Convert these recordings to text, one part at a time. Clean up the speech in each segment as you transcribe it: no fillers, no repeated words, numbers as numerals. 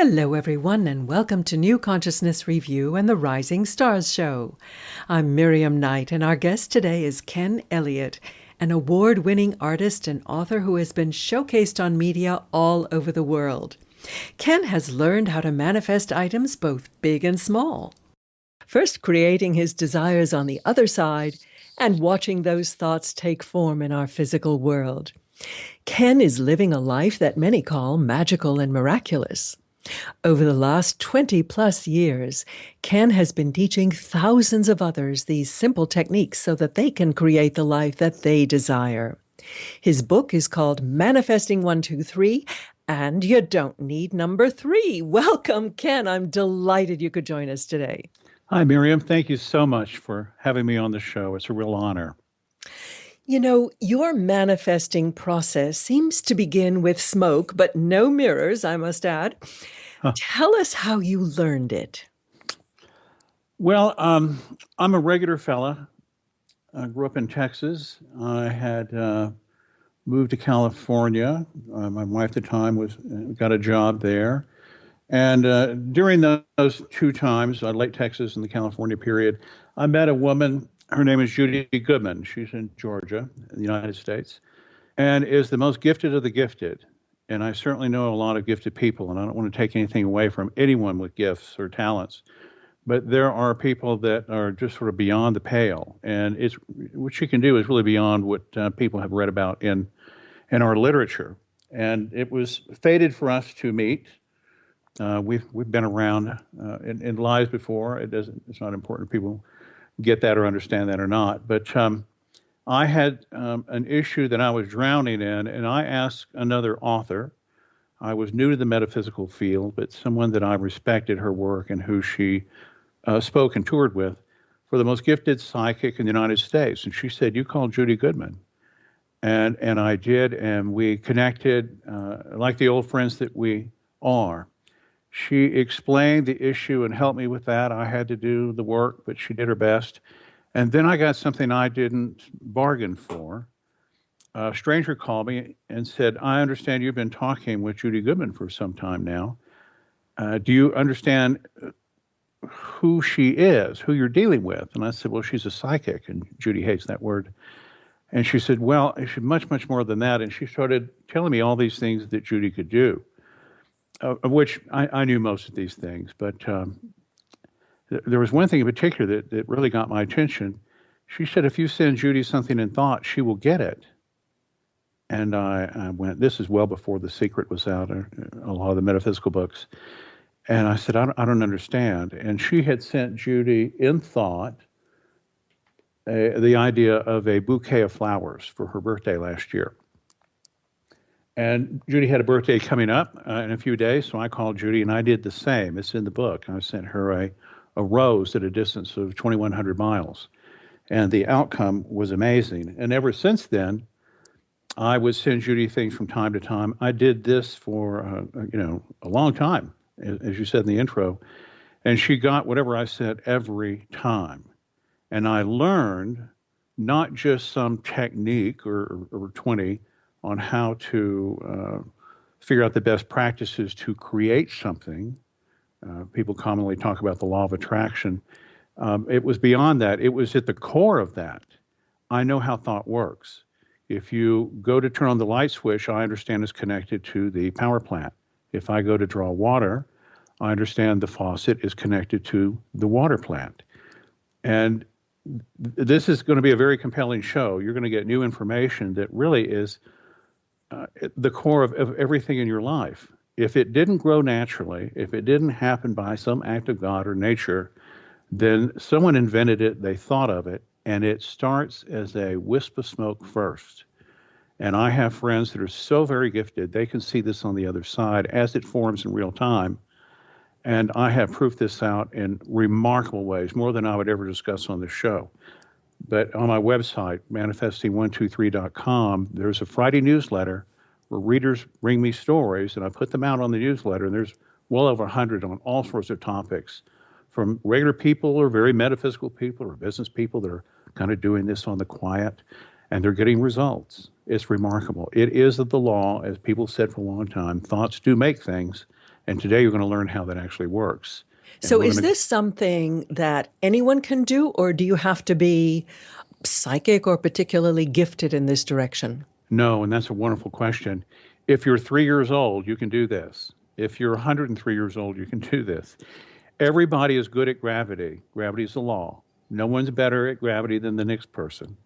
Hello, everyone, and welcome to New Consciousness Review and the Rising Stars Show. I'm Miriam Knight, and our guest today is Ken Elliott, an award-winning artist and author who has been showcased on media all over the world. Ken has learned how to manifest items both big and small. First creating his desires on the other side, and watching those thoughts take form in our physical world. Ken is living a life that many call magical and miraculous. Over the last 20-plus years, Ken has been teaching thousands of others these simple techniques so that they can create the life that they desire. His book is called Manifesting 123, and you don't need number 3. Welcome, Ken. I'm delighted you could join us today. Hi, Miriam. Thank you so much for having me on the show. It's a real honor. You know, your manifesting process seems to begin with smoke, but no mirrors, I must add. Tell us how you learned it. Well, I'm a regular fella. I grew up in Texas. I had moved to California. My wife at the time got a job there. And during those two times, late Texas and the California period, I met a woman. Her name is Judy Goodman. She's in Georgia, in the United States, and is the most gifted of the gifted. And I certainly know a lot of gifted people, and I don't want to take anything away from anyone with gifts or talents. But there are people that are just sort of beyond the pale. And what she can do is really beyond what people have read about in our literature. And it was fated for us to meet. We've been around in lives before. It's not important if people get that or understand that or not. But I had an issue that I was drowning in, and I asked another author. I was new to the metaphysical field, but someone that I respected her work and who she spoke and toured with, for the most gifted psychic in the United States. And she said, "You call Judy Goodman." And I did, and we connected like the old friends that we are. She explained the issue and helped me with that. I had to do the work, but she did her best. And then I got something I didn't bargain for. A stranger called me and said, "I understand you've been talking with Judy Goodman for some time now. Do you understand who she is, who you're dealing with?" And I said, "Well, she's a psychic," and Judy hates that word. And she said, "Well, she's much, much more than that." And she started telling me all these things that Judy could do, of which I knew most of these things. But there was one thing in particular that really got my attention. She said, "If you send Judy something in thought, she will get it." And I went, this is well before The Secret was out, a lot of the metaphysical books. And I said, I don't understand. And she had sent Judy in thought the idea of a bouquet of flowers for her birthday last year. And Judy had a birthday coming up in a few days, so I called Judy and I did the same. It's in the book. I sent her a rose at a distance of 2,100 miles. And the outcome was amazing. And ever since then, I would send Judy things from time to time. I did this for a long time, as you said in the intro. And she got whatever I said every time. And I learned not just some technique or 20 on how to figure out the best practices to create something. People commonly talk about the law of attraction. It was beyond that. It was at the core of that. I know how thought works. If you go to turn on the light switch, I understand it's connected to the power plant. If I go to draw water, I understand the faucet is connected to the water plant. And this is going to be a very compelling show. You're going to get new information that really is the core of everything in your life. If it didn't grow naturally, if it didn't happen by some act of God or nature, then someone invented it, they thought of it, and it starts as a wisp of smoke first. And I have friends that are so very gifted, they can see this on the other side as it forms in real time. And I have proofed this out in remarkable ways, more than I would ever discuss on this show. But on my website, manifesting123.com, there's a Friday newsletter where readers bring me stories, and I put them out on the newsletter, and there's well over 100 on all sorts of topics, from regular people or very metaphysical people or business people that are kind of doing this on the quiet, and they're getting results. It's remarkable. It is the law, as people said for a long time, thoughts do make things, And today you're going to learn how that actually works. And So, we're is going to this something that anyone can do, or do you have to be psychic or particularly gifted in this direction? know, and that's a wonderful question. If you're 3 years old, you can do this. If you're 103 years old, you can do this. Everybody is good at gravity. Gravity is the law. No one's better at gravity than the next person.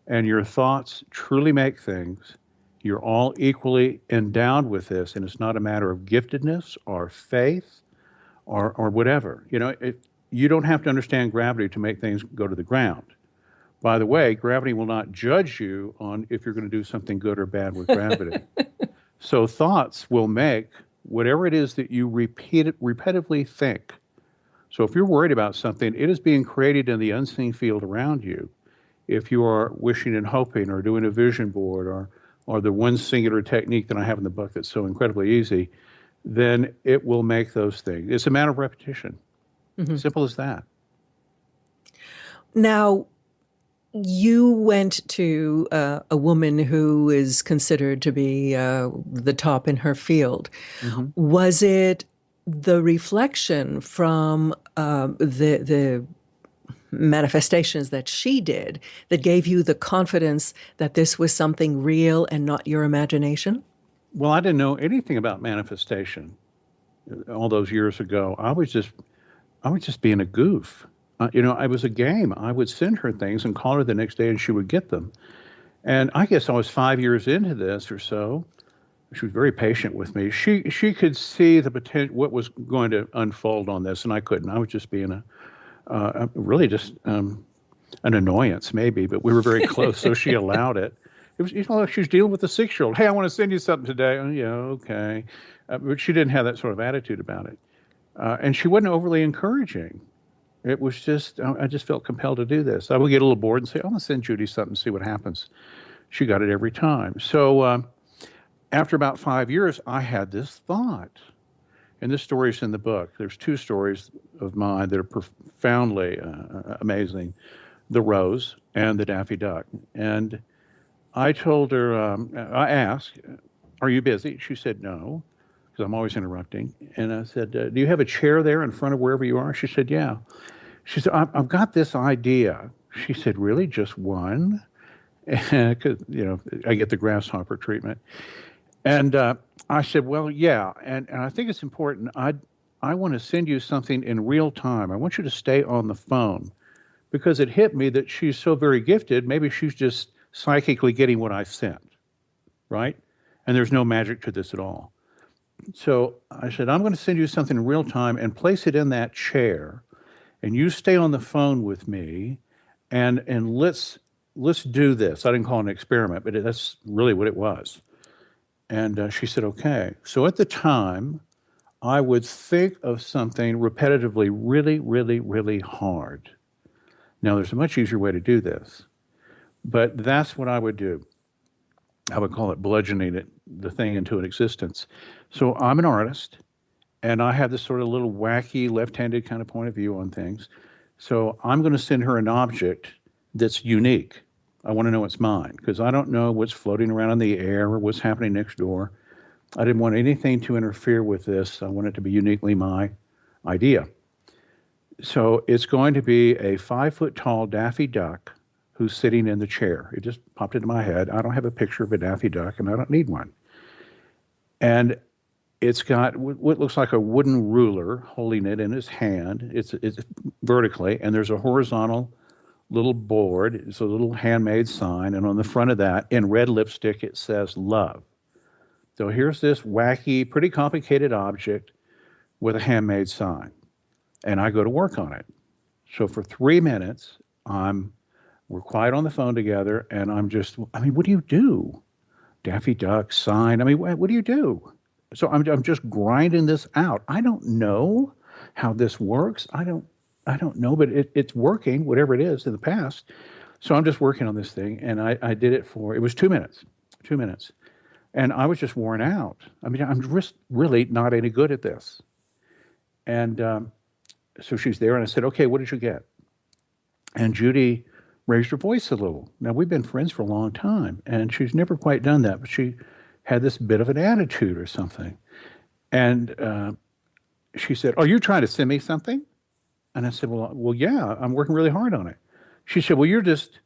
And your thoughts truly make things. You're all equally endowed with this, and it's not a matter of giftedness or faith or whatever. You don't have to understand gravity to make things go to the ground. By the way, gravity will not judge you on if you're going to do something good or bad with gravity. So thoughts will make whatever it is that you repetitively think. So if you're worried about something, it is being created in the unseen field around you. If you are wishing and hoping or doing a vision board or the one singular technique that I have in the book that's so incredibly easy, then it will make those things. It's a matter of repetition. Simple as that. Now, you went to a woman who is considered to be the top in her field. Was it the reflection from the manifestations that she did that gave you the confidence that this was something real and not your imagination? Well, I didn't know anything about manifestation all those years ago. I was just being a goof. I was a game. I would send her things and call her the next day, and she would get them. And I guess I was 5 years into this or so. She was very patient with me. She could see the potential, what was going to unfold on this, and I couldn't. I was just being really just an annoyance, maybe, but we were very close, so she allowed it. It was, like she was dealing with a 6-year-old. Hey, I want to send you something today. Oh, yeah, okay. But she didn't have that sort of attitude about it. And she wasn't overly encouraging. It was just, I just felt compelled to do this. I would get a little bored and say, I'm going to send Judy something, see what happens. She got it every time. So after about 5 years, I had this thought. And this story is in the book. There's 2 stories of mine that are profoundly amazing. The Rose and the Daffy Duck. And I told her, I asked, are you busy? She said, no, because I'm always interrupting. And I said, do you have a chair there in front of wherever you are? She said, yeah. She said, I've got this idea. She said, really, just one? Because, I get the grasshopper treatment. And I said, well, yeah. And I think it's important. I want to send you something in real time. I want you to stay on the phone, because it hit me that she's so very gifted. Maybe she's just psychically getting what I sent, right? And there's no magic to this at all. So I said, I'm going to send you something in real time and place it in that chair. And you stay on the phone with me, and let's do this. I didn't call it an experiment, but that's really what it was. And she said, okay. So at the time, I would think of something repetitively really, really, really hard. Now, there's a much easier way to do this, but that's what I would do. I would call it bludgeoning the thing into an existence. So I'm an artist, and I have this sort of little wacky left-handed kind of point of view on things. So I'm going to send her an object that's unique. I want to know it's mine, because I don't know what's floating around in the air or what's happening next door. I didn't want anything to interfere with this. I want it to be uniquely my idea. So it's going to be a 5-foot-tall Daffy Duck who's sitting in the chair. It just popped into my head. I don't have a picture of a Daffy Duck, and I don't need one. And it's got what looks like a wooden ruler holding it in his hand. It's vertically, and there's a horizontal little board. It's a little handmade sign, and on the front of that, in red lipstick, it says love. So here's this wacky, pretty complicated object with a handmade sign, and I go to work on it. So for 3 minutes, we're quiet on the phone together, and what do you do? Daffy Duck, sign. What do you do? So I'm just grinding this out. I don't know how this works. I don't know, but it's working, whatever it is in the past. So I'm just working on this thing, and I did it it was 2 minutes. 2 minutes. And I was just worn out. I'm just really not any good at this. And so she's there, and I said, okay, what did you get? And Judy raised her voice a little. Now, we've been friends for a long time, and she's never quite done that, but she had this bit of an attitude or something. And she said, "Are you trying to send me something?" And I said, "Well, yeah, I'm working really hard on it." She said, "Well, you're just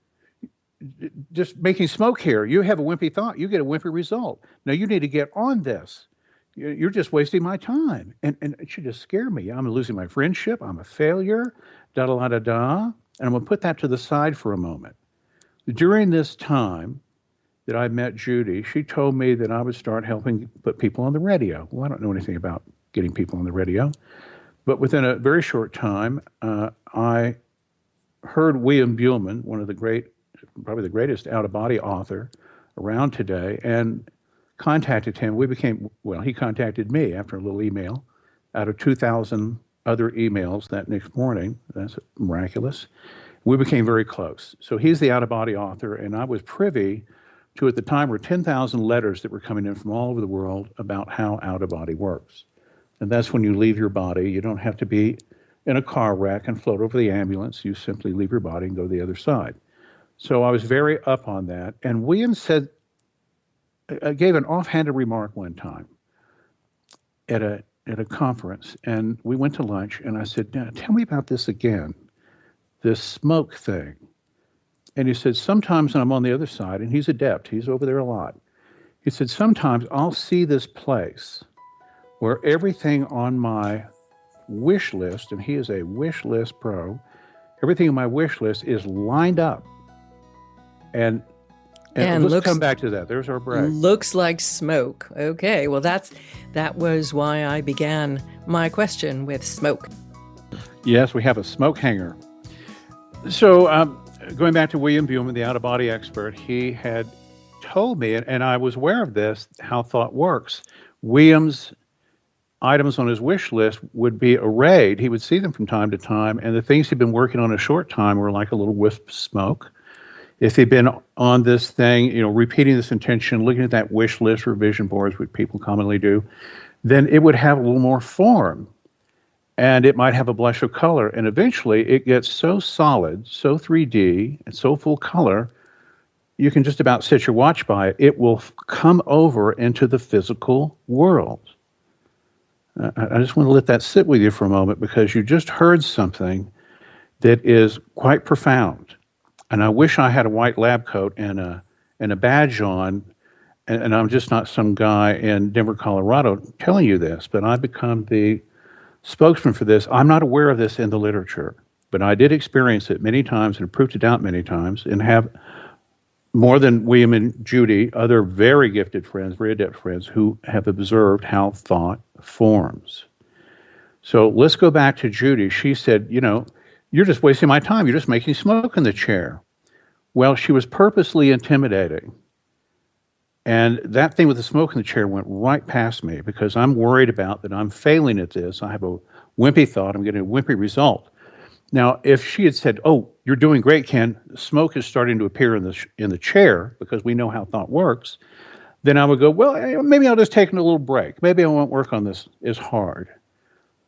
making smoke here. You have a wimpy thought. You get a wimpy result. Now you need to get on this. You're just wasting my time." And it should just scare me. I'm losing my friendship. I'm a failure. Da da da da da. And I'm going to put that to the side for a moment. During this time that I met Judy, she told me that I would start helping put people on the radio. Well, I don't know anything about getting people on the radio, but within a very short time, I heard William Buhlman, one of the great, probably the greatest out-of-body author around today, and contacted him. He contacted me after a little email out of 2,000 other emails that next morning. That's miraculous. We became very close. So he's the out-of-body author, and I was privy to, at the time, were 10,000 letters that were coming in from all over the world about how out-of-body works. And that's when you leave your body. You don't have to be in a car wreck and float over the ambulance. You simply leave your body and go to the other side. So I was very up on that. And William gave an offhanded remark one time at a conference, and we went to lunch, and I said, "Now, tell me about this again, this smoke thing." And he said, "Sometimes when I'm on the other side," and he's adept, he's over there a lot. He said, "Sometimes I'll see this place where everything on my wish list," and he is a wish list pro, "everything on my wish list is lined up." And let's come back to that. There's our break. Looks like smoke. Okay, well that was why I began my question with smoke. Yes, we have a smoke hanger. So going back to William Buhlman, the out-of-body expert, he had told me, and I was aware of this, how thought works. William's items on his wish list would be arrayed. He would see them from time to time, and the things he'd been working on a short time were like a little wisp of smoke. If he'd been on this thing, repeating this intention, looking at that wish list or vision boards, which people commonly do, then it would have a little more form, and it might have a blush of color. And eventually it gets so solid, so 3D, and so full color, you can just about set your watch by it. It will come over into the physical world. I just want to let that sit with you for a moment, because you just heard something that is quite profound. And I wish I had a white lab coat and a badge on, and I'm just not some guy in Denver, Colorado telling you this, but I've become the spokesman for this. I'm not aware of this in the literature, but I did experience it many times and proved it out many times, and have more than William and Judy, other very gifted friends, very adept friends, who have observed how thought forms. So let's go back to Judy. She said, "You're just wasting my time. You're just making smoke in the chair." Well, she was purposely intimidating. And that thing with the smoke in the chair went right past me, because I'm worried about that I'm failing at this. I have a wimpy thought. I'm getting a wimpy result. Now, if she had said, "Oh, you're doing great, Ken. Smoke is starting to appear in the chair," because we know how thought works, then I would go, "Well, maybe I'll just take a little break. Maybe I won't work on this as hard."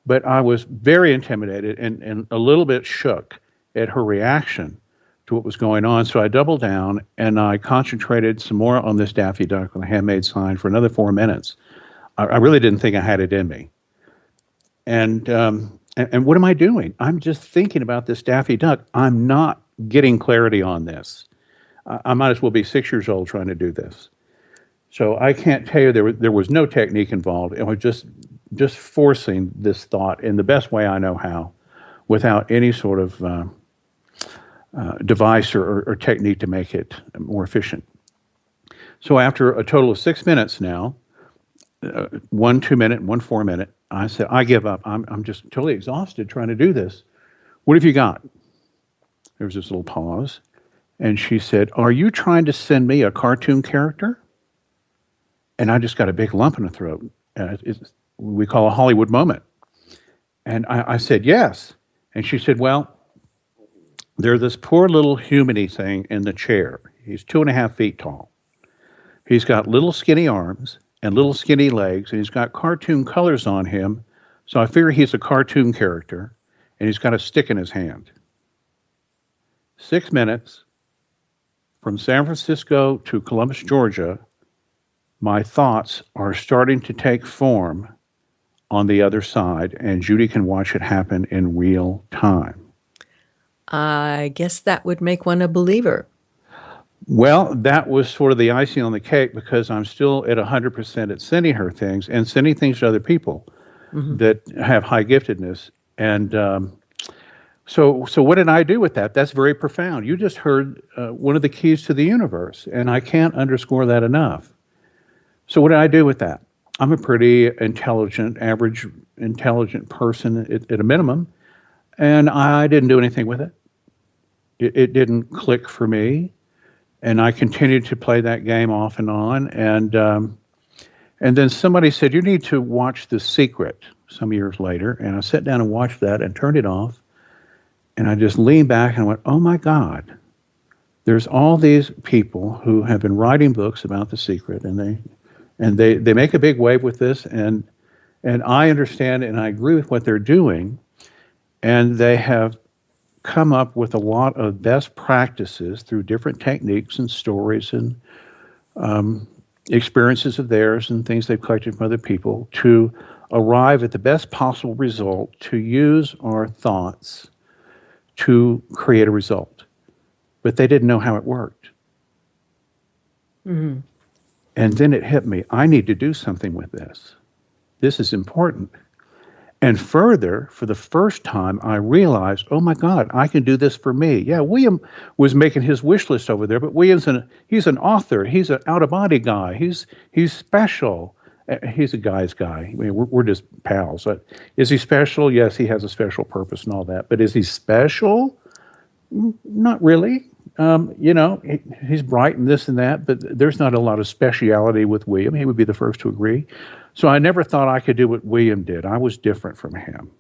But I was very intimidated and a little bit shook at her reaction to what was going on. So I doubled down and I concentrated some more on this Daffy Duck on the handmade sign for another 4 minutes. I really didn't think I had it in me. And what am I doing? I'm just thinking about this Daffy Duck. I'm not getting clarity on this. I might as well be 6 years old trying to do this. So I can't tell you there was no technique involved. It was just forcing this thought in the best way I know how, without any sort of device or technique to make it more efficient. So after a total of 6 minutes now, 1 2-minute and 1 4-minute, I said, "I give up. I'm just totally exhausted trying to do this. What have you got?" There was this little pause, and she said, "Are you trying to send me a cartoon character?" And I just got a big lump in the throat. We call a Hollywood moment. And I said, "Yes." And she said, "Well, there's this poor little humany thing in the chair. He's 2.5 feet tall. He's got little skinny arms and little skinny legs, and he's got cartoon colors on him. So I figure he's a cartoon character, and he's got a stick in his hand." 6 minutes from San Francisco to Columbus, Georgia, my thoughts are starting to take form on the other side, and Judy can watch it happen in real time. I guess that would make one a believer. Well, that was sort of the icing on the cake, because I'm still at 100% at sending her things and sending things to other people that have high giftedness. And so what did I do with that? That's very profound. You just heard one of the keys to the universe, and I can't underscore that enough. So what did I do with that? I'm a pretty intelligent, average intelligent person at a minimum, and I didn't do anything with it. It didn't click for me, and I continued to play that game off and on. And then somebody said, you need to watch The Secret some years later, and I sat down and watched that and turned it off, and I just leaned back and went, oh my God, there's all these people who have been writing books about The Secret, and they make a big wave with this, and I understand and I agree with what they're doing, and they have come up with a lot of best practices through different techniques and stories and experiences of theirs and things they've collected from other people to arrive at the best possible result, to use our thoughts to create a result. But they didn't know how it worked. Mm-hmm. And then it hit me, I need to do something with this. This is important. And further, for the first time, I realized, oh my God, I can do this for me. Yeah, William was making his wish list over there, but he's an author. He's an out-of-body guy. He's special. He's a guy's guy. I mean, we're just pals. Is he special? Yes, he has a special purpose and all that. But is he special? Not really. He's bright and this and that, but there's not a lot of speciality with William. He would be the first to agree. So I never thought I could do what William did. I was different from him.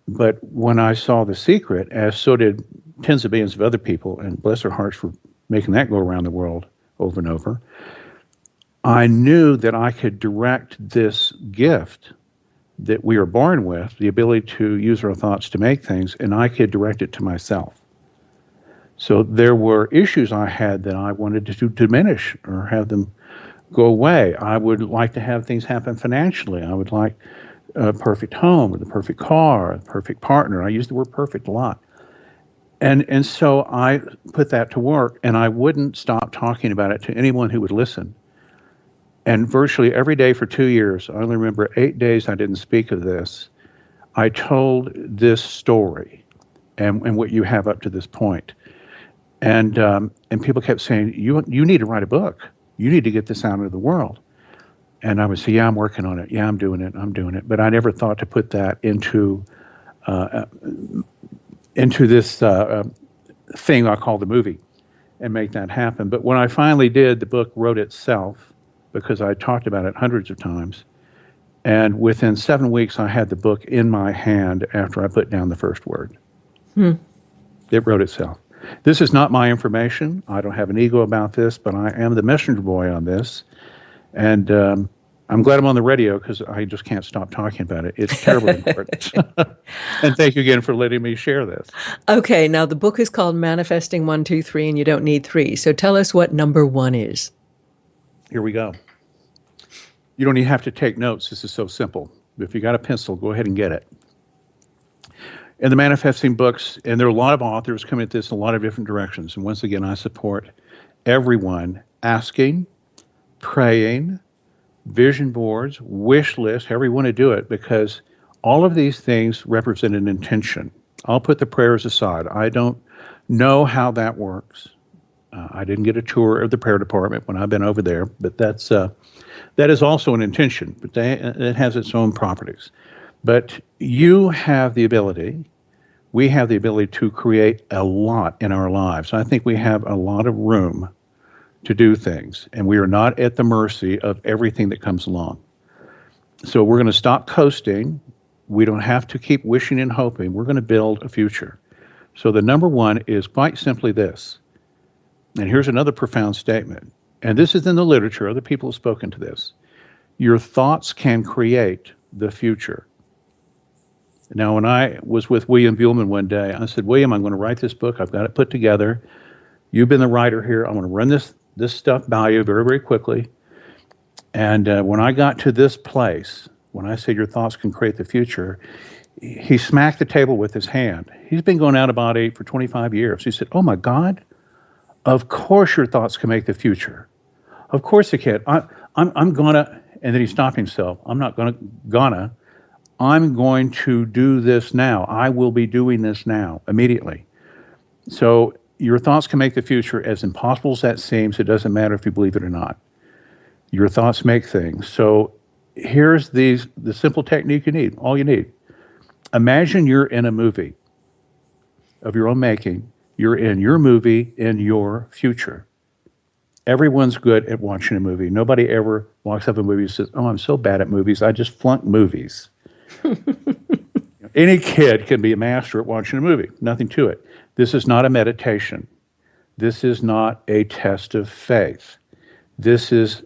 But when I saw The Secret, as so did tens of millions of other people, and bless their hearts for making that go around the world over and over, I knew that I could direct this gift that we are born with, the ability to use our thoughts to make things, and I could direct it to myself. So there were issues I had that I wanted to diminish or have them go away. I would like to have things happen financially. I would like a perfect home, or the perfect car, a perfect partner. I use the word perfect a lot. And so I put that to work, and I wouldn't stop talking about it to anyone who would listen. And virtually every day for 2 years, I only remember 8 days I didn't speak of this, I told this story and what you have up to this point. And people kept saying, you need to write a book. You need to get this out into the world. And I would say, yeah, I'm working on it. Yeah, I'm doing it. But I never thought to put that into this thing I call the movie and make that happen. But when I finally did, the book wrote itself because I talked about it hundreds of times. And within 7 weeks, I had the book in my hand after I put down the first word. It wrote itself. This is not my information. I don't have an ego about this, but I am the messenger boy on this. And I'm glad I'm on the radio because I just can't stop talking about it. It's terribly important. And thank you again for letting me share this. Okay, now the book is called Manifesting 1, 2, 3, and you don't need 3. So tell us what number 1 is. Here we go. You don't even have to take notes. This is so simple. If you got a pencil, go ahead and get it. In the Manifesting books, and there are a lot of authors coming at this in a lot of different directions. And once again, I support everyone asking, praying, vision boards, wish lists, however you want to do it, because all of these things represent an intention. I'll put the prayers aside. I don't know how that works. I didn't get a tour of the prayer department when I've been over there, but that is also an intention, but it has its own properties. But you have the ability, we have the ability to create a lot in our lives. I think we have a lot of room to do things, and we are not at the mercy of everything that comes along. So we're going to stop coasting. We don't have to keep wishing and hoping. We're going to build a future. So the number 1 is quite simply this. And here's another profound statement. And this is in the literature. Other people have spoken to this. Your thoughts can create the future. Now, when I was with William Buhlman one day, I said, William, I'm going to write this book. I've got it put together. You've been the writer here. I'm going to run this stuff by you very, very quickly. And when I got to this place, when I said your thoughts can create the future, he smacked the table with his hand. He's been going out of body for 25 years. He said, oh my God, of course your thoughts can make the future. Of course they can. I'm gonna, and then he stopped himself. I'm not gonna. I'm going to do this now. I will be doing this now, immediately. So your thoughts can make the future. As impossible as that seems, it doesn't matter if you believe it or not. Your thoughts make things. So here's the simple technique you need, all you need. Imagine you're in a movie of your own making. You're in your movie in your future. Everyone's good at watching a movie. Nobody ever walks up a movie and says, oh, I'm so bad at movies. I just flunk movies. Any kid can be a master at watching a movie. Nothing to it. This is not a meditation. This is not a test of faith. This is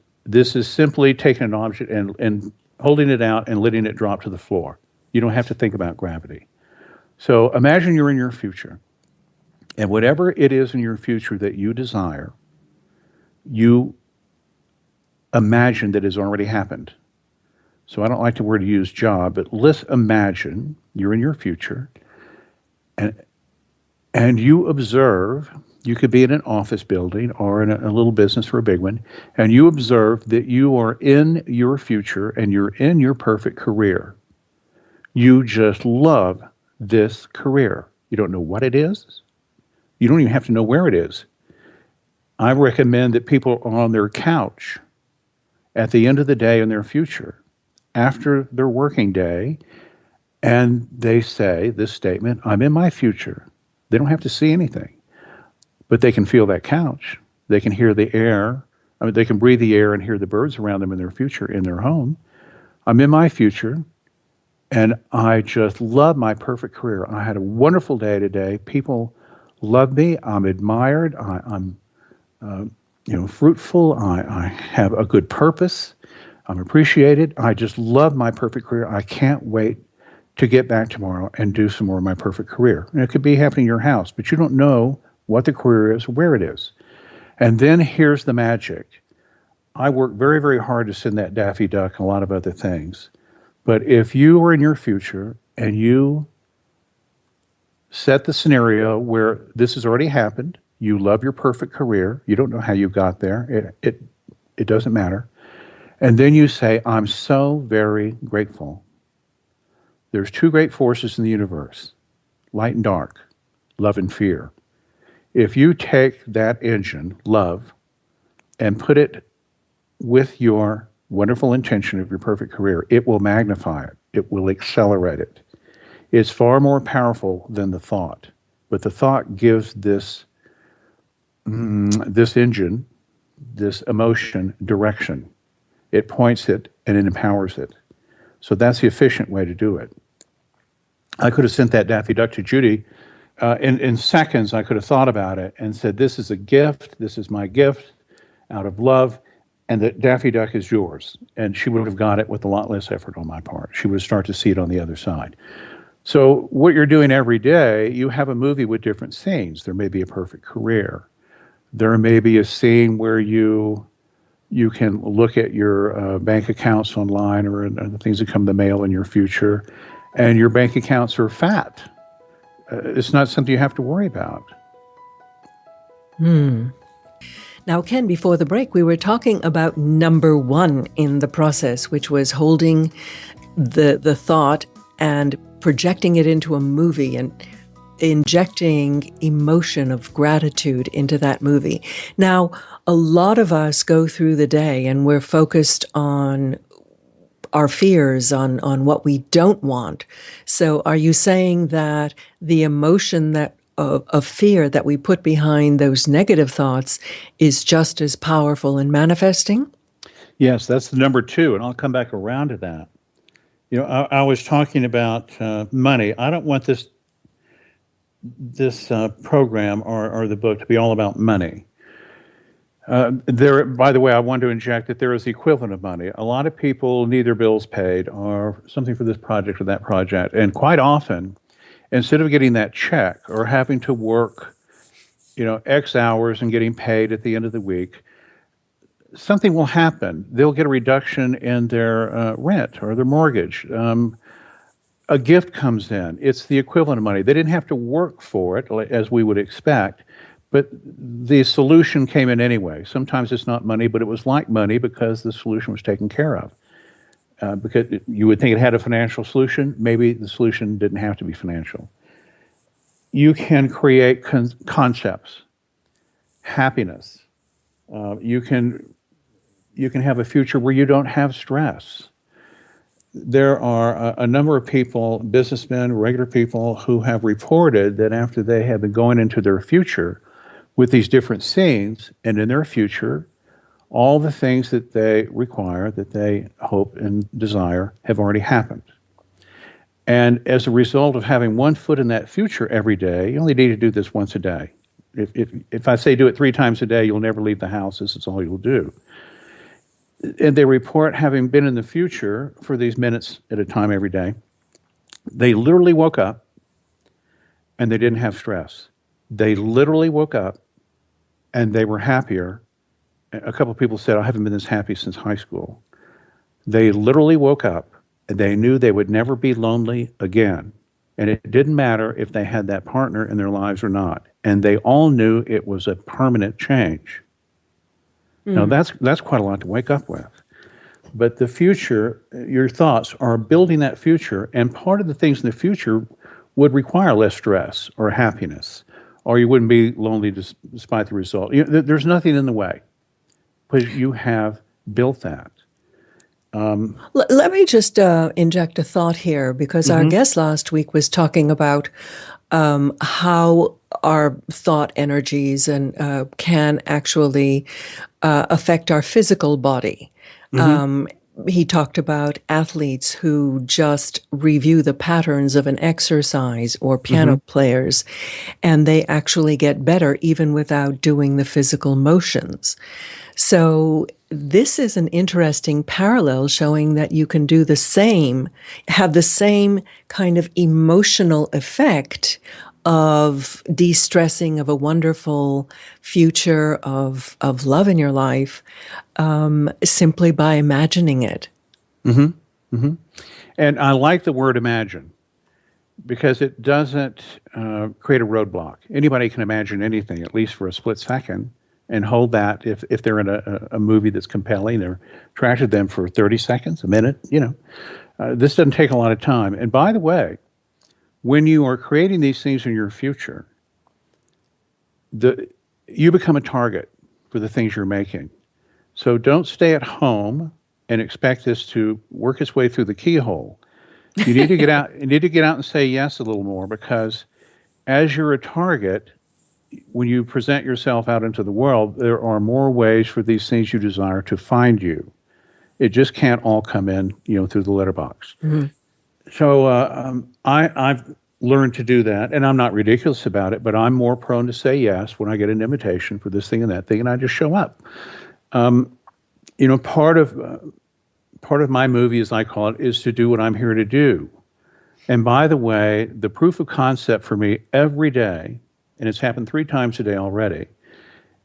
simply taking an object and holding it out and letting it drop to the floor. You don't have to think about gravity. So imagine you're in your future. And whatever it is in your future that you desire, you imagine that has already happened. So I don't like the word use job, but let's imagine you're in your future and you observe, you could be in an office building or in a little business or a big one, and you observe that you are in your future and you're in your perfect career. You just love this career. You don't know what it is. You don't even have to know where it is. I recommend that people are on their couch at the end of the day in their future, after their working day, and they say this statement, I'm in my future. They don't have to see anything, but they can feel that couch. They can hear the air. I mean, they can breathe the air and hear the birds around them in their future, in their home. I'm in my future, and I just love my perfect career. I had a wonderful day today. People love me. I'm admired. I'm fruitful. I have a good purpose. I'm appreciated. I just love my perfect career. I can't wait to get back tomorrow and do some more of my perfect career. And it could be happening in your house, but you don't know what the career is, where it is. And then here's the magic. I work very, very hard to send that Daffy Duck and a lot of other things. But if you are in your future and you set the scenario where this has already happened, you love your perfect career, you don't know how you got there, it doesn't matter. And then you say, I'm so very grateful. There's two great forces in the universe, light and dark, love and fear. If you take that engine, love, and put it with your wonderful intention of your perfect career, it will magnify it. It will accelerate it. It's far more powerful than the thought. But the thought gives this engine, this emotion, direction. It points it and it empowers it. So that's the efficient way to do it. I could have sent that Daffy Duck to Judy. In seconds, I could have thought about it and said, this is a gift. This is my gift out of love. And the Daffy Duck is yours. And she would have got it with a lot less effort on my part. She would start to see it on the other side. So what you're doing every day, you have a movie with different scenes. There may be a perfect career. There may be a scene where you can look at your bank accounts online or the things that come in the mail in your future, and your bank accounts are fat. It's not something you have to worry about. Now, Ken, before the break, we were talking about number one in the process, which was holding the thought and projecting it into a movie and injecting emotion of gratitude into that movie. Now, a lot of us go through the day and we're focused on our fears, on what we don't want. So are you saying that the emotion of fear that we put behind those negative thoughts is just as powerful in manifesting? Yes, that's the number two, and I'll come back around to that. You know, I was talking about money. I don't want this program or the book to be all about money. By the way, I want to inject that there is the equivalent of money. A lot of people need their bills paid or something for this project or that project. And quite often, instead of getting that check or having to work, X hours and getting paid at the end of the week, something will happen. They'll get a reduction in their rent or their mortgage. A gift comes in. It's the equivalent of money. They didn't have to work for it as we would expect, but the solution came in anyway. Sometimes it's not money, but it was like money because the solution was taken care of. Because you would think it had a financial solution. Maybe the solution didn't have to be financial. You can create concepts, happiness. You can have a future where you don't have stress. There are a number of people, businessmen, regular people, who have reported that after they have been going into their future with these different scenes, and in their future, all the things that they require, that they hope and desire, have already happened. And as a result of having one foot in that future every day, you only need to do this once a day. If I say do it 3 times a day, you'll never leave the house. This is all you'll do. And they report having been in the future for these minutes at a time every day. They literally woke up and they didn't have stress. They literally woke up and they were happier. A couple of people said, I haven't been this happy since high school. They literally woke up and they knew they would never be lonely again. And it didn't matter if they had that partner in their lives or not. And they all knew it was a permanent change. Now, that's quite a lot to wake up with. But the future, your thoughts are building that future, and part of the things in the future would require less stress or happiness, or you wouldn't be lonely despite the result. There's nothing in the way, because you have built that. Let me just inject a thought here, because our guest last week was talking about how our thought energies and can actually affect our physical body. He talked about athletes who just review the patterns of an exercise, or piano players, and they actually get better even without doing the physical motions. So this is an interesting parallel showing that you can do the same, have the same kind of emotional effect of de-stressing, of a wonderful future of love in your life, simply by imagining it. And I like the word imagine, because it doesn't create a roadblock. Anybody can imagine anything, at least for a split second, and hold that if they're in a movie that's compelling, they're attracted to them for 30 seconds, a minute, This doesn't take a lot of time. And by the way, when you are creating these things in your future, you become a target for the things you're making. So don't stay at home and expect this to work its way through the keyhole. You need to get out. You need to get out and say yes a little more, because as you're a target, when you present yourself out into the world, there are more ways for these things you desire to find you. It just can't all come in, through the letterbox. So I've learned to do that, and I'm not ridiculous about it, but I'm more prone to say yes when I get an invitation for this thing and that thing, and I just show up. Part of my movie, as I call it, is to do what I'm here to do. And by the way, the proof of concept for me every day, and it's happened 3 times a day already,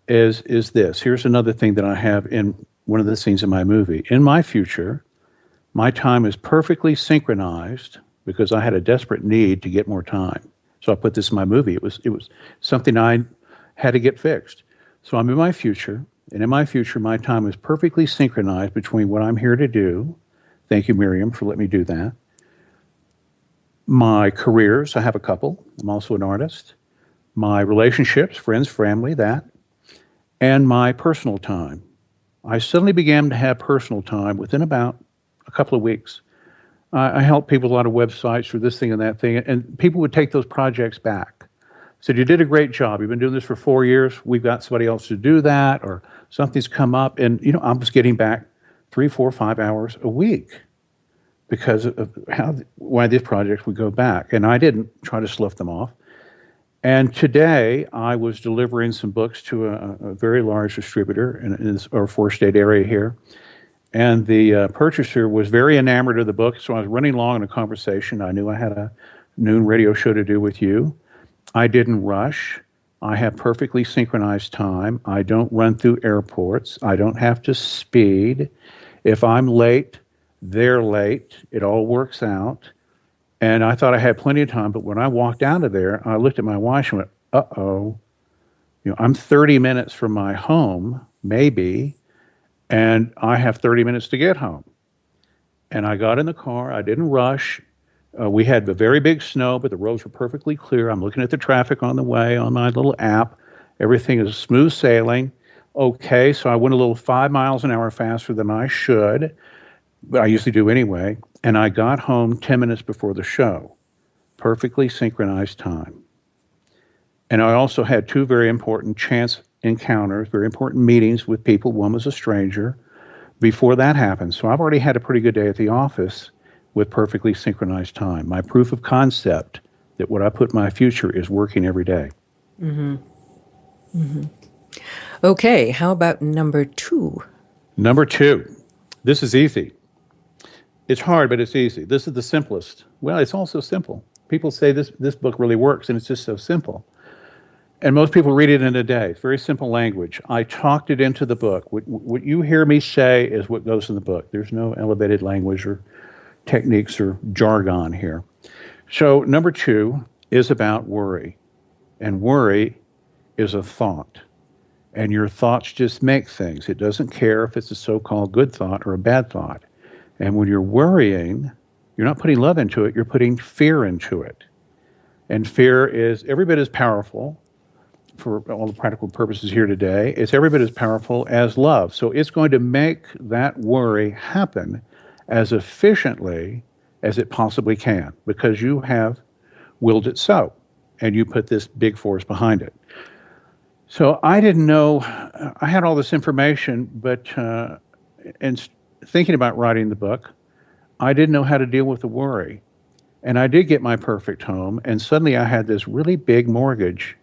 is this. Here's another thing that I have in one of the scenes in my movie. In my future, my time is perfectly synchronized because I had a desperate need to get more time. So I put this in my movie. It was something I had to get fixed. So I'm in my future, and in my future, my time is perfectly synchronized between what I'm here to do. Thank you, Miriam, for letting me do that. My careers, I have a couple. I'm also an artist. My relationships, friends, family, that. And my personal time. I suddenly began to have personal time within about a couple of weeks. I help people with a lot of websites for this thing and that thing, and people would take those projects back. Said, you did a great job. You've been doing this for 4 years. We've got somebody else to do that, or something's come up. And, I'm just getting back 3, 4, 5 hours a week because of why these projects would go back. And I didn't try to slough them off. And today, I was delivering some books to a very large distributor in our 4-state area here. And the purchaser was very enamored of the book, so I was running along in a conversation. I knew I had a noon radio show to do with you. I didn't rush. I have perfectly synchronized time. I don't run through airports. I don't have to speed. If I'm late, they're late. It all works out. And I thought I had plenty of time, but when I walked out of there, I looked at my watch and went, uh-oh, I'm 30 minutes from my home, maybe, and I have 30 minutes to get home. And I got in the car. I didn't rush. We had a very big snow, but the roads were perfectly clear. I'm looking at the traffic on the way on my little app. Everything is smooth sailing. Okay, so I went a little 5 miles an hour faster than I should, but I usually do anyway. And I got home 10 minutes before the show. Perfectly synchronized time. And I also had two very important chance encounters, very important meetings with people. One was a stranger before that happened. So I've already had a pretty good day at the office with perfectly synchronized time. My proof of concept that what I put in my future is working every day. Mm-hmm. Mm-hmm. Okay, how about number 2? Number 2, this is easy. It's hard, but it's easy. This is the simplest. Well, it's also simple. People say this book really works, and it's just so simple. And most people read it in a day. It's very simple language. I talked it into the book. What you hear me say is what goes in the book. There's no elevated language or techniques or jargon here. So number 2 is about worry. And worry is a thought. And your thoughts just make things. It doesn't care if it's a so-called good thought or a bad thought. And when you're worrying, you're not putting love into it, you're putting fear into it. And fear is every bit as powerful, for all the practical purposes here today, it's every bit as powerful as love. So it's going to make that worry happen as efficiently as it possibly can because you have willed it so, and you put this big force behind it. So I didn't know, I had all this information, but in thinking about writing the book, I didn't know how to deal with the worry. And I did get my perfect home, and suddenly I had this really big mortgage,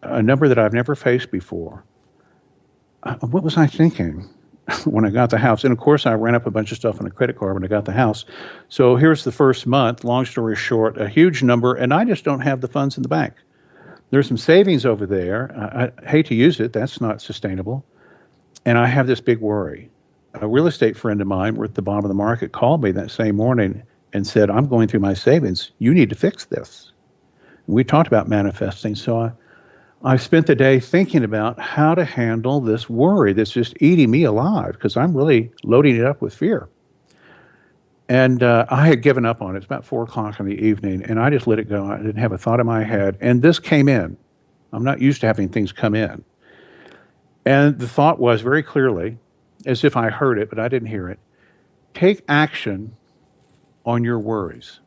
a number that I've never faced before. What was I thinking when I got the house? And of course, I ran up a bunch of stuff on a credit card when I got the house. So here's the first month, long story short, a huge number, and I just don't have the funds in the bank. There's some savings over there. I hate to use it. That's not sustainable. And I have this big worry. A real estate friend of mine, we're at the bottom of the market, called me that same morning and said, I'm going through my savings. You need to fix this. We talked about manifesting. So I spent the day thinking about how to handle this worry that's just eating me alive because I'm really loading it up with fear. And I had given up on it. It's about 4 o'clock in the evening, and I just let it go. I didn't have a thought in my head. And this came in. I'm not used to having things come in. And the thought was very clearly, as if I heard it, but I didn't hear it, take action on your worries.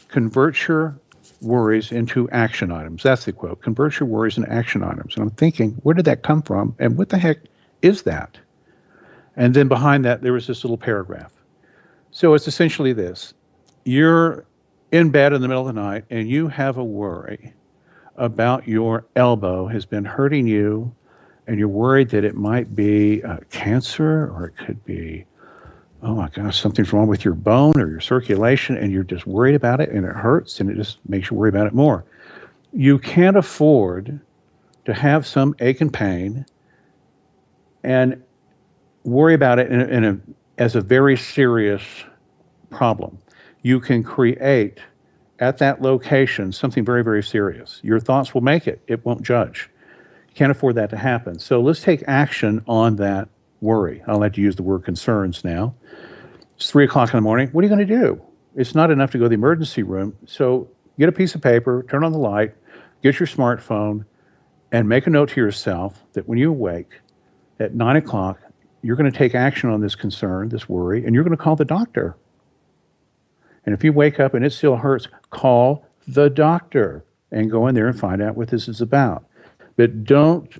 Convert your worries into action items. That's the quote. Convert your worries into action items. And I'm thinking, where did that come from? And what the heck is that? And then behind that, there was this little paragraph. So it's essentially this. You're in bed in the middle of the night and you have a worry about your elbow has been hurting you and you're worried that it might be cancer or it could be, oh my gosh, something's wrong with your bone or your circulation and you're just worried about it and it hurts and it just makes you worry about it more. You can't afford to have some ache and pain and worry about it as a very serious problem. You can create at that location something very, very serious. Your thoughts will make it. It won't judge. You can't afford that to happen. So let's take action on that worry. I'll let you use the word concerns now. It's 3 o'clock in the morning. What are you going to do? It's not enough to go to the emergency room. So get a piece of paper, turn on the light, get your smartphone, and make a note to yourself that when you awake at 9 o'clock, you're going to take action on this concern, this worry, and you're going to call the doctor. And if you wake up and it still hurts, call the doctor and go in there and find out what this is about. But don't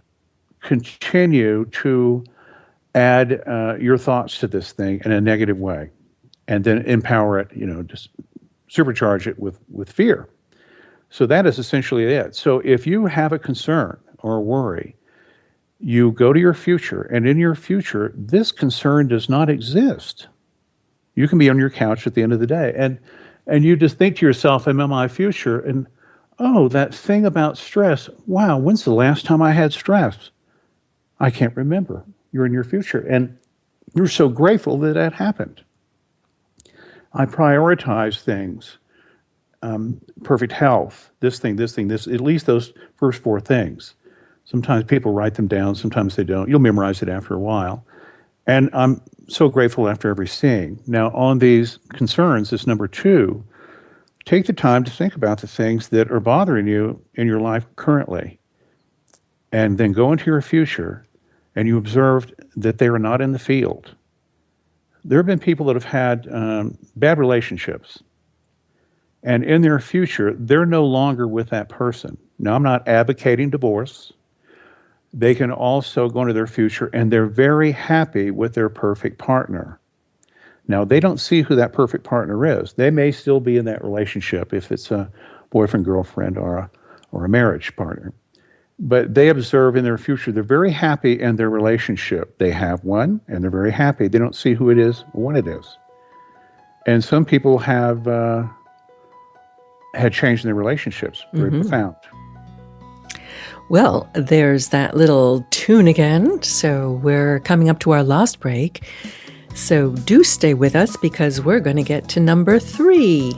continue to add your thoughts to this thing in a negative way and then empower it, just supercharge it with fear. So that is essentially it. So if you have a concern or a worry, you go to your future, and in your future, this concern does not exist. You can be on your couch at the end of the day, and you just think to yourself, I'm in my future, and Oh, that thing about stress. Wow, when's the last time I had stress? I can't remember. You're in your future. And you're so grateful that that happened. I prioritize things, perfect health, this, at least those first four things. Sometimes people write them down, sometimes they don't. You'll memorize it after a while. And I'm so grateful after every seeing. Now, on these concerns, this number two, take the time to think about the things that are bothering you in your life currently. And then go into your future and you observed that they are not in the field. There have been people that have had bad relationships, and in their future, they're no longer with that person. Now, I'm not advocating divorce. They can also go into their future and they're very happy with their perfect partner. Now, they don't see who that perfect partner is. They may still be in that relationship if it's a boyfriend, girlfriend, or a marriage partner. But they observe in their future, they're very happy in their relationship. They have one and they're very happy. They don't see who it is or what it is. And some people have had change in their relationships, very profound. Well, there's that little tune again. So we're coming up to our last break. So do stay with us because we're going to get to number 3.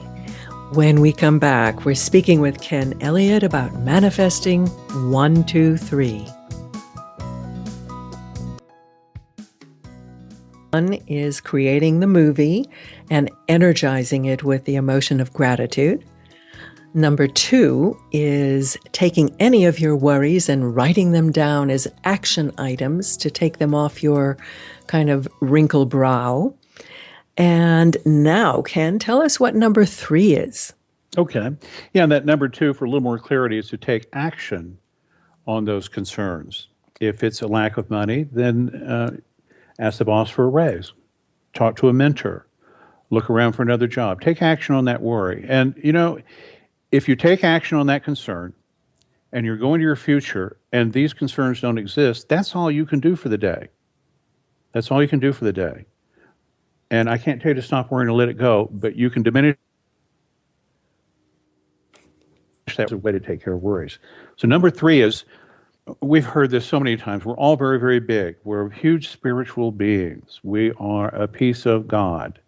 When we come back, we're speaking with Ken Elliott about manifesting 1, 2, 3. One is creating the movie and energizing it with the emotion of gratitude. Number 2 is taking any of your worries and writing them down as action items to take them off your kind of wrinkled brow. And now, Ken, tell us what number 3 is. Okay. Yeah, and that number 2, for a little more clarity, is to take action on those concerns. If it's a lack of money, then ask the boss for a raise, talk to a mentor, look around for another job, take action on that worry. And, if you take action on that concern and you're going to your future and these concerns don't exist, that's all you can do for the day. That's all you can do for the day. And I can't tell you to stop worrying or let it go, but you can diminish that. A way to take care of worries. So number 3 is, we've heard this so many times, we're all very, very big. We're huge spiritual beings. We are a piece of God.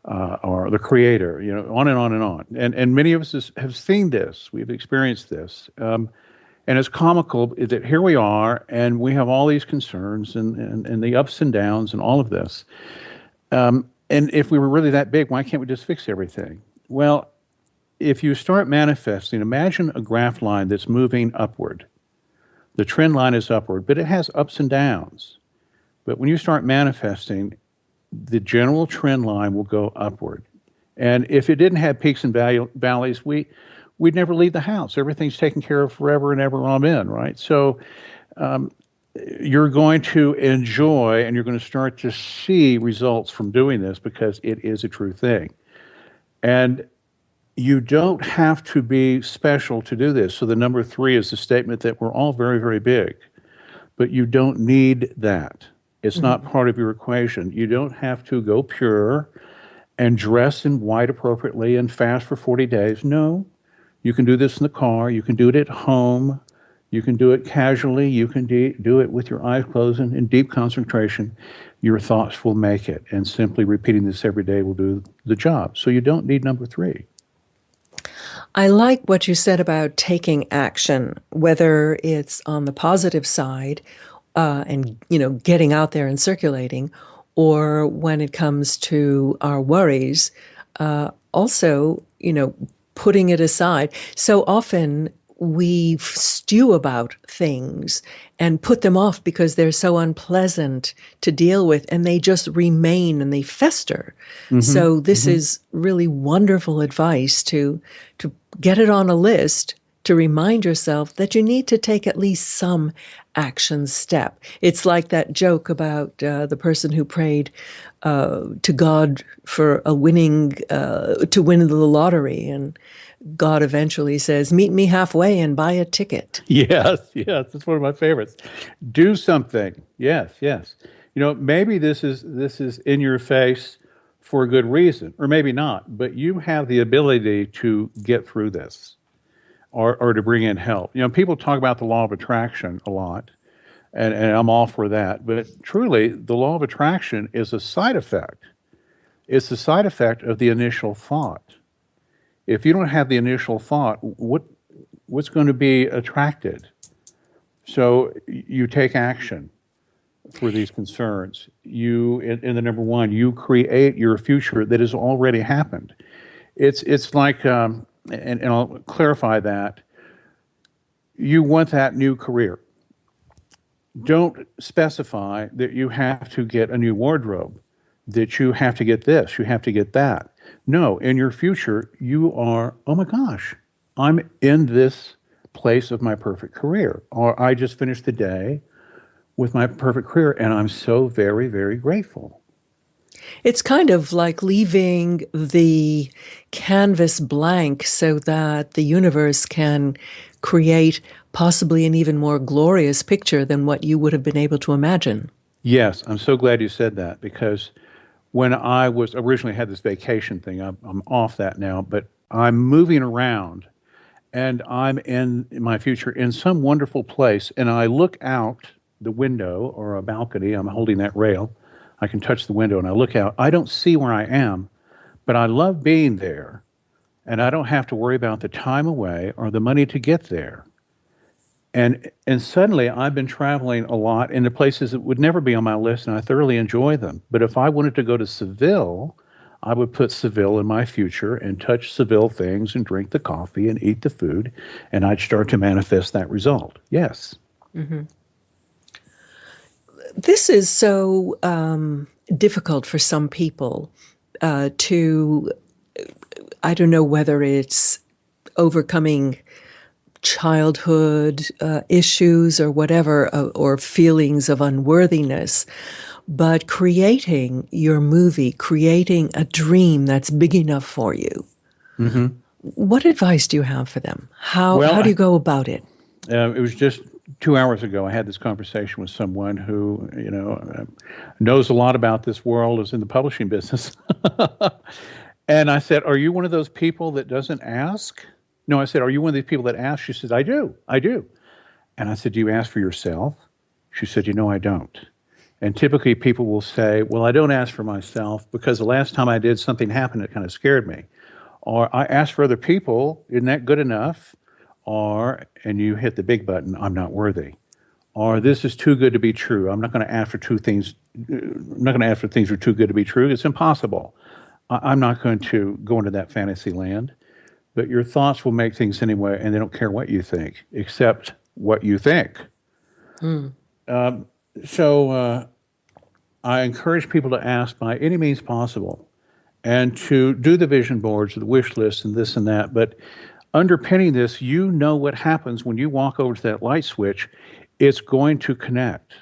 Or the creator, on and on and on. And many of us have seen this. We've experienced this. And it's comical that here we are, and we have all these concerns and the ups and downs and all of this. And if we were really that big, why can't we just fix everything? Well, if you start manifesting, imagine a graph line that's moving upward. The trend line is upward, but it has ups and downs. But when you start manifesting, the general trend line will go upward. And if it didn't have peaks and valleys, we'd never leave the house. Everything's taken care of forever and ever, amen, right? So you're going to enjoy and you're going to start to see results from doing this because it is a true thing. And you don't have to be special to do this. So the number 3 is the statement that we're all very, very big, but you don't need that. It's not part of your equation. You don't have to go pure and dress in white appropriately and fast for 40 days. No, you can do this in the car. You can do it at home. You can do it casually. You can do it with your eyes closed and in deep concentration. Your thoughts will make it. And simply repeating this every day will do the job. So you don't need number 3. I like what you said about taking action, whether it's on the positive side and getting out there and circulating, or when it comes to our worries, also putting it aside. So often we stew about things and put them off because they're so unpleasant to deal with, and they just remain and they fester. So this is really wonderful advice to get it on a list, to remind yourself that you need to take at least some action step. It's like that joke about the person who prayed to God for to win the lottery, and God eventually says, "Meet me halfway and buy a ticket." Yes, that's one of my favorites. Do something. Yes. Maybe this is in your face for a good reason, or maybe not, but you have the ability to get through this. or to bring in help. People talk about the law of attraction a lot, and I'm all for that. But truly, the law of attraction is a side effect. It's the side effect of the initial thought. If you don't have the initial thought, what's going to be attracted? So you take action for these concerns. In the number one, you create your future that has already happened. It's like, and I'll clarify that. You want that new career. Don't specify that you have to get a new wardrobe, that you have to get this, you have to get that. No, in your future, you are, oh my gosh, I'm in this place of my perfect career. Or I just finished the day with my perfect career, and I'm so very, very grateful. It's kind of like leaving the canvas blank so that the universe can create possibly an even more glorious picture than what you would have been able to imagine. Yes, I'm so glad you said that, because when I was originally had this vacation thing, I'm off that now, but I'm moving around and I'm in my future in some wonderful place, and I look out the window or a balcony. I'm holding that rail. I can touch the window and I look out. I don't see where I am, but I love being there, and I don't have to worry about the time away or the money to get there. And suddenly I've been traveling a lot into places that would never be on my list, and I thoroughly enjoy them. But if I wanted to go to Seville, I would put Seville in my future and touch Seville things and drink the coffee and eat the food, and I'd start to manifest that result. Yes. Mm-hmm. This is so difficult for some people to, I don't know whether it's overcoming childhood issues or whatever, or feelings of unworthiness, but creating your movie, creating a dream that's big enough for you. Mm-hmm. What advice do you have for them? How do you go about it? It was just 2 hours ago. I had this conversation with someone who, knows a lot about this world, is in the publishing business. And I said, "Are you one of those people that doesn't ask?" No, I said, "Are you one of these people that ask?" She said, I do. And I said, "Do you ask for yourself?" She said, "I don't." And typically people will say, "Well, I don't ask for myself because the last time I did, something happened that kind of scared me." Or, "I asked for other people. Isn't that good enough?" Or, and you hit the big button, "I'm not worthy." Or, "This is too good to be true. I'm not going to ask for things that are too good to be true. It's impossible. I'm not going to go into that fantasy land." But your thoughts will make things anyway, and they don't care what you think, except what you think. Mm. So I encourage people to ask by any means possible, and to do the vision boards, the wish lists, and this and that. But underpinning this, what happens when you walk over to that light switch. It's going to connect.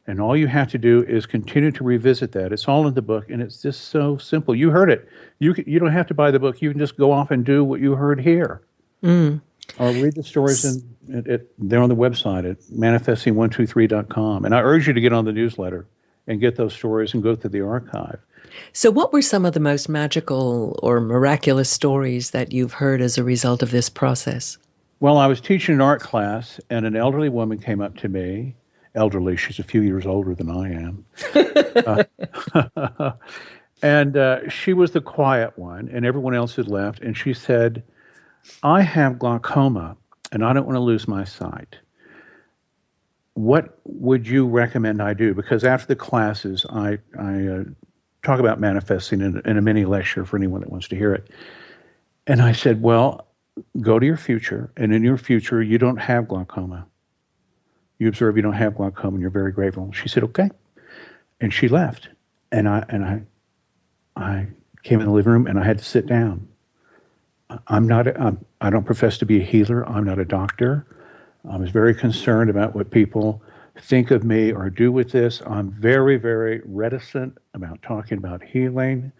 And all you have to do is continue to revisit that. It's all in the book, and it's just so simple. You heard it. You don't have to buy the book. You can just go off and do what you heard here. Mm. Or read the stories they're on the website at manifesting123.com. And I urge you to get on the newsletter and get those stories and go through the archive. So what were some of the most magical or miraculous stories that you've heard as a result of this process? Well, I was teaching an art class, and an elderly woman came up to me. Elderly, she's a few years older than I am. And she was the quiet one, and everyone else had left. And she said, "I have glaucoma, and I don't want to lose my sight. What would you recommend I do?" Because after the classes, I talk about manifesting in a mini lecture for anyone that wants to hear it. And I said, "Well, go to your future, and in your future, you don't have glaucoma. You observe you don't have glaucoma, and you're very grateful." She said, "Okay." And she left. And I came in the living room, and I had to sit down. I don't profess to be a healer. I'm not a doctor. I was very concerned about what people think of me or do with this. I'm very, very reticent about talking about healing.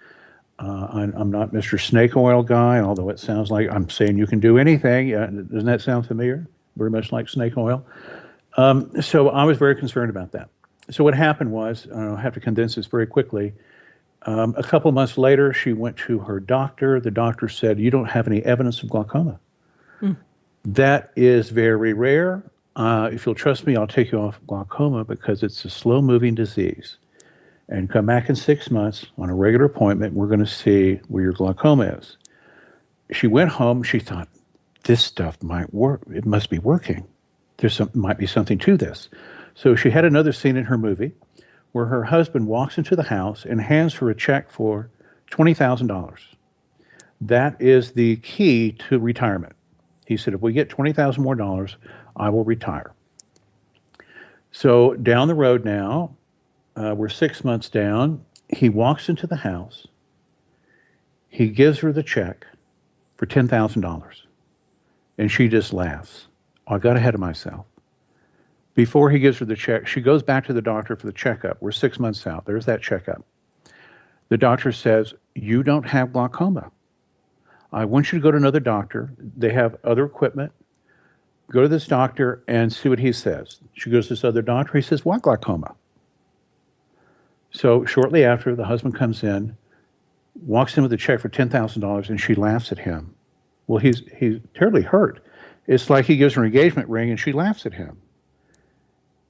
I'm not Mr. Snake Oil guy, although it sounds like I'm saying you can do anything. Doesn't that sound familiar? Very much like snake oil. So I was very concerned about that. So what happened was, I have to condense this very quickly. A couple of months later, she went to her doctor. The doctor said, "You don't have any evidence of glaucoma." That is very rare. If you'll trust me, I'll take you off glaucoma because it's a slow-moving disease. And come back in 6 months on a regular appointment. We're going to see where your glaucoma is. She went home. She thought, this stuff might work. It must be working. Might be something to this. So she had another scene in her movie where her husband walks into the house and hands her a check for $20,000. That is the key to retirement. He said, if we get $20,000 more dollars, I will retire. So down the road now, we're 6 months down. He walks into the house. He gives her the check for $10,000. And she just laughs. I got ahead of myself. Before he gives her the check, she goes back to the doctor for the checkup. We're 6 months out. There's that checkup. The doctor says, you don't have glaucoma. I want you to go to another doctor. They have other equipment. Go to this doctor and see what he says. She goes to this other doctor. He says, what glaucoma? So shortly after, the husband comes in, walks in with a check for $10,000, and she laughs at him. Well, he's terribly hurt. It's like he gives her an engagement ring, and she laughs at him.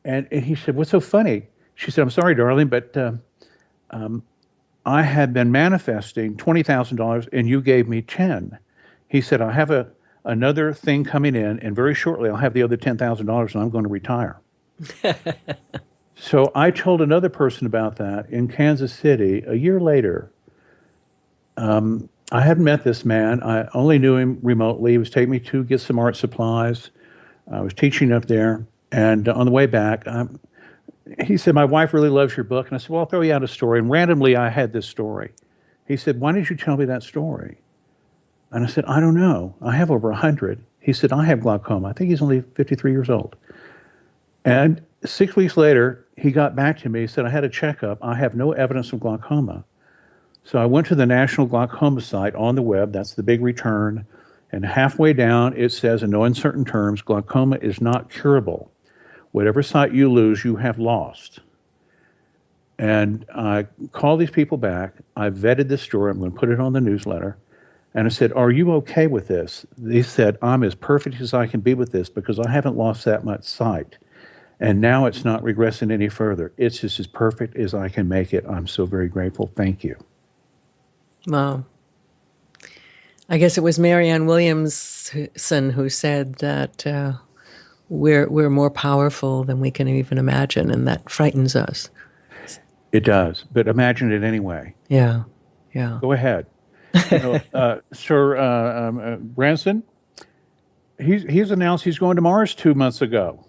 And he said, what's so funny? She said, I'm sorry, darling, but I had been manifesting $20,000 and you gave me 10. He said, I have another thing coming in and very shortly I'll have the other $10,000 and I'm going to retire. So I told another person about that in Kansas City a year later. I hadn't met this man. I only knew him remotely. He was taking me to get some art supplies. I was teaching up there. And on the way back, he said, my wife really loves your book. And I said, well, I'll throw you out a story. And randomly, I had this story. He said, why did you tell me that story? And I said, I don't know. I have over 100. He said, I have glaucoma. I think he's only 53 years old. And 6 weeks later, he got back to me. He said, I had a checkup. I have no evidence of glaucoma. So I went to the National Glaucoma site on the web. That's the big return. And halfway down, it says, in no uncertain terms, glaucoma is not curable. Whatever sight you lose, you have lost. And I called these people back. I vetted this story. I'm going to put it on the newsletter. And I said, are you okay with this? They said, I'm as perfect as I can be with this because I haven't lost that much sight. And now it's not regressing any further. It's just as perfect as I can make it. I'm so very grateful. Thank you. Wow. I guess it was Marianne Williamson who said that we're more powerful than we can even imagine, and that frightens us. It does, but imagine it anyway. Yeah, yeah. Go ahead. Sir Branson, he's announced he's going to Mars 2 months ago.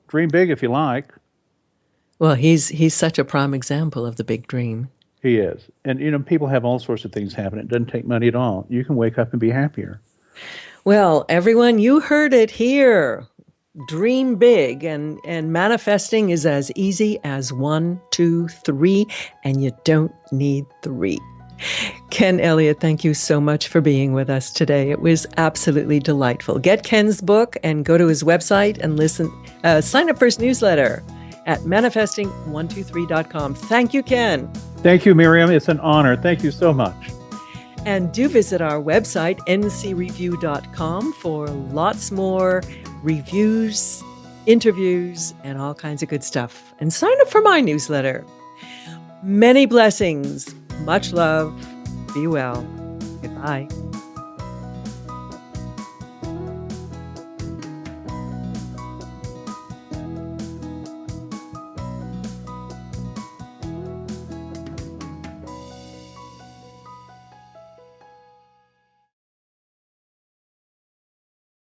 Dream big if you like. Well, he's such a prime example of the big dream. He is. And, people have all sorts of things happen. It doesn't take money at all. You can wake up and be happier. Well, everyone, you heard it here. Dream big, and manifesting is as easy as 1, 2, 3, and you don't need 3. Ken Elliott, thank you so much for being with us today. It was absolutely delightful. Get Ken's book and go to his website and sign up for his newsletter at manifesting123.com. Thank you, Ken. Thank you, Miriam. It's an honor. Thank you so much. And do visit our website, ncreview.com, for lots more reviews, interviews, and all kinds of good stuff. And sign up for my newsletter. Many blessings. Much love. Be well. Goodbye.